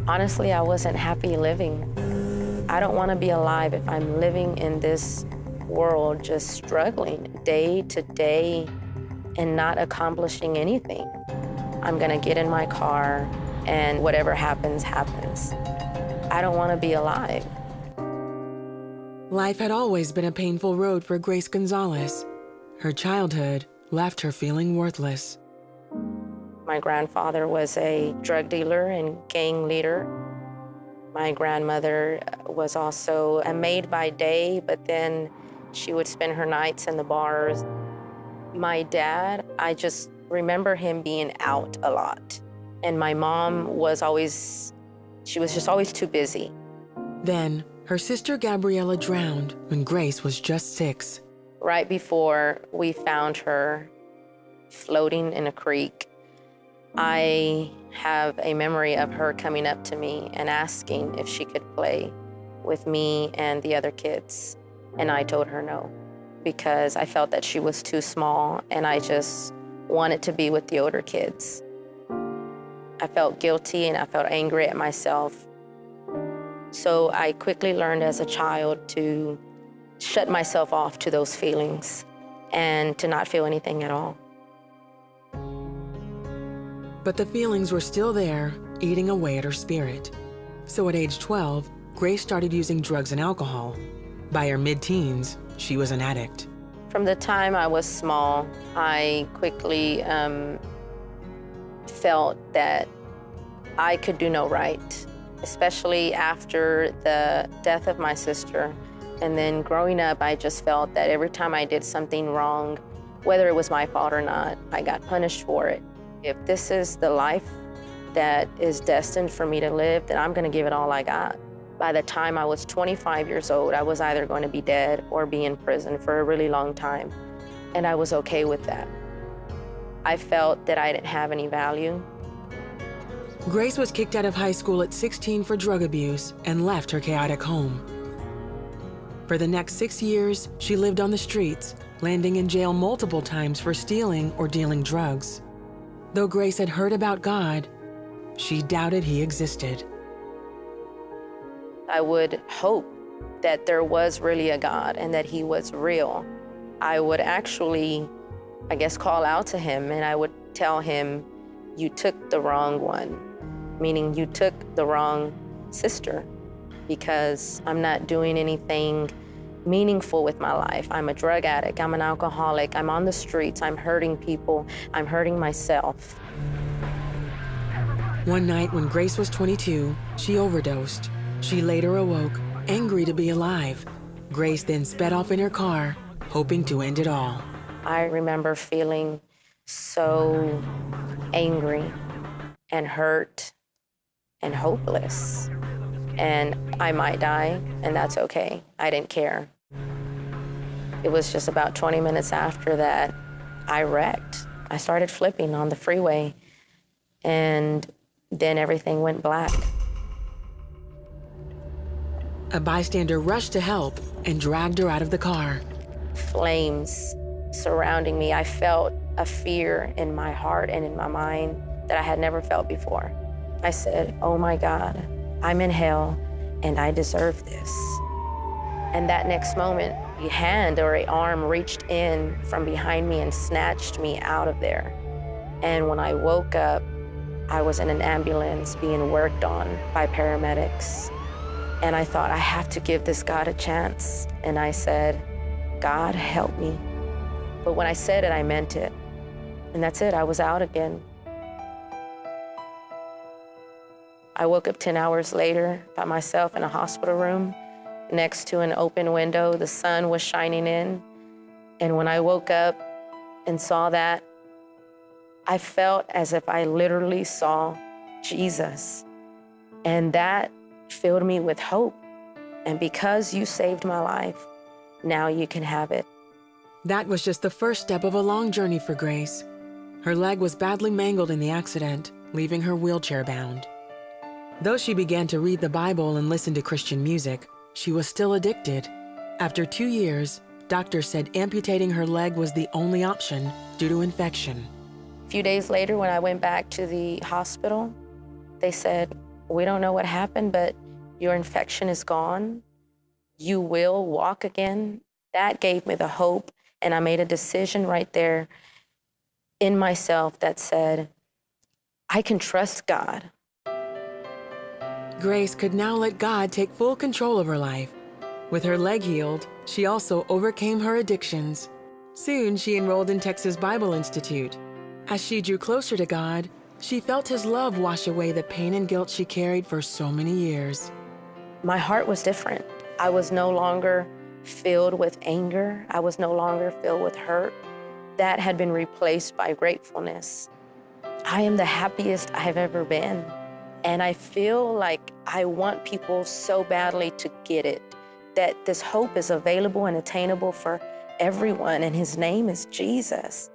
Honestly, I wasn't happy living. I don't want to be alive if I'm living in this world just struggling day to day and not accomplishing anything. I'm gonna get in my car and whatever happens, happens. I don't want to be alive. Life had always been a painful road for Grace Gonzales. Her childhood left her feeling worthless. My grandfather was a drug dealer and gang leader. My grandmother was also a maid by day, but then she would spend her nights in the bars. My dad, I just remember him being out a lot. And my mom was just always too busy. Then, her sister Gabriella drowned when Grace was just 6. Right before we found her floating in a creek, I have a memory of her coming up to me and asking if she could play with me and the other kids. And I told her no, because I felt that she was too small and I just wanted to be with the older kids. I felt guilty and I felt angry at myself. So I quickly learned as a child to shut myself off to those feelings and to not feel anything at all. But the feelings were still there, eating away at her spirit. So at age 12, Grace started using drugs and alcohol. By her mid-teens, she was an addict. From the time I was small, I quickly felt that I could do no right, especially after the death of my sister. And then growing up, I just felt that every time I did something wrong, whether it was my fault or not, I got punished for it. If this is the life that is destined for me to live, then I'm gonna give it all I got. By the time I was 25 years old, I was either going to be dead or be in prison for a really long time. And I was okay with that. I felt that I didn't have any value. Grace was kicked out of high school at 16 for drug abuse and left her chaotic home. For the next 6 years, she lived on the streets, landing in jail multiple times for stealing or dealing drugs. Though Grace had heard about God, she doubted he existed. I would hope that there was really a God and that he was real. I would actually, call out to him and I would tell him, you took the wrong one, meaning you took the wrong sister, because I'm not doing anything meaningful with my life. I'm a drug addict, I'm an alcoholic, I'm on the streets, I'm hurting people, I'm hurting myself. One night when Grace was 22, she overdosed. She later awoke, angry to be alive. Grace then sped off in her car, hoping to end it all. I remember feeling so angry and hurt and hopeless. And I might die, and that's okay. I didn't care. It was just about 20 minutes after that, I wrecked. I started flipping on the freeway, and then everything went black. A bystander rushed to help and dragged her out of the car. Flames surrounding me. I felt a fear in my heart and in my mind that I had never felt before. I said, oh my God, I'm in hell and I deserve this. And that next moment, a hand or an arm reached in from behind me and snatched me out of there. And when I woke up, I was in an ambulance being worked on by paramedics. And I thought, I have to give this God a chance. And I said, God, help me. But when I said it, I meant it. And that's it, I was out again. I woke up 10 hours later by myself in a hospital room next to an open window. The sun was shining in. And when I woke up and saw that, I felt as if I literally saw Jesus. And that filled me with hope. And because you saved my life, now you can have it. That was just the first step of a long journey for Grace. Her leg was badly mangled in the accident, leaving her wheelchair-bound. Though she began to read the Bible and listen to Christian music, she was still addicted. After 2 years, doctors said amputating her leg was the only option due to infection. A few days later, when I went back to the hospital, they said, We don't know what happened, but your infection is gone. You will walk again. That gave me the hope. And I made a decision right there in myself that said, I can trust God. Grace could now let God take full control of her life. With her leg healed, she also overcame her addictions. Soon, she enrolled in Texas Bible Institute. As she drew closer to God, she felt His love wash away the pain and guilt she carried for so many years. My heart was different. I was no longer filled with anger. I was no longer filled with hurt. That had been replaced by gratefulness. I am the happiest I have ever been. And I feel like I want people so badly to get it, that this hope is available and attainable for everyone, and His name is Jesus.